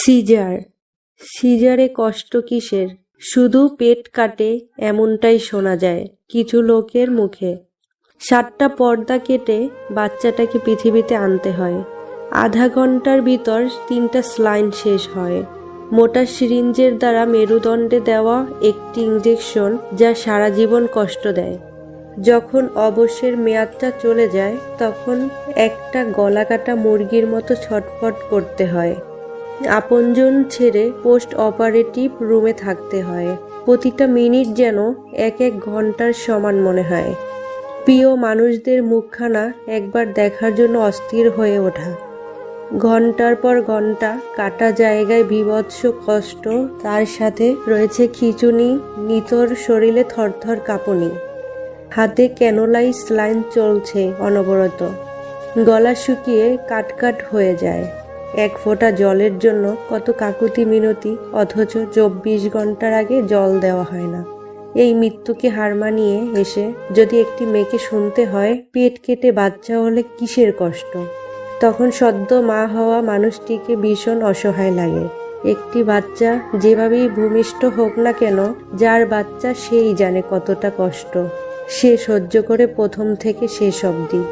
Caesar. সিজারে কষ্ট কিসের? শুধু পেট কাটে এমনটাই শোনা যায় কিছু লোকের মুখে। 7টা পর্দা কেটে বাচ্চাটাকে পৃথিবীতে আনতে হয়। আধা ঘন্টার ভিতর 3টা স্লাইন শেষ হয়। মোটা সিরিঞ্জের দ্বারা মেরুদণ্ডে দেওয়া একটি ইঞ্জেকশন যা সারা জীবন কষ্ট দেয়। যখন অবশ্যের মেয়াদটা চলে যায় তখন একটা গলাকাটা মুরগির মতো ছটফট করতে হয়। আপনজন ছেড়ে পোস্ট অপারেটিভ রুমে থাকতে হয়। প্রতিটা মিনিট যেন এক এক ঘন্টার সমান মনে হয়। প্রিয় মানুষদের মুখখানা একবার দেখার জন্য অস্থির হয়ে ওঠা। ঘন্টার পর ঘন্টা কাটা জায়গায় বীভৎস কষ্ট, তার সাথে রয়েছে খিঁচুনি, নিতর শরীরে থরথর কাঁপুনি। হাতে ক্যানোলাই স্লাইন চলছে অনবরত। গলা শুকিয়ে কাটকাট হয়ে যায়। এক ফোঁটা জলের জন্য কত কাকুতি মিনতি, অথচ 24 ঘন্টার আগে জল দেওয়া হয় না। এই মৃত্যুকে হার মানিয়ে এসে যদি একটি মেয়েকে শুনতে হয় পেট কেটে বাচ্চা হলে কিসের কষ্ট, তখন সদ্য মা হওয়া মানুষটিকে ভীষণ অসহায় লাগে। একটি বাচ্চা যেভাবেই ভূমিষ্ঠ হোক না কেন, যার বাচ্চা সেই জানে কতটা কষ্ট সে সহ্য করে প্রথম থেকে শেষ অবধি।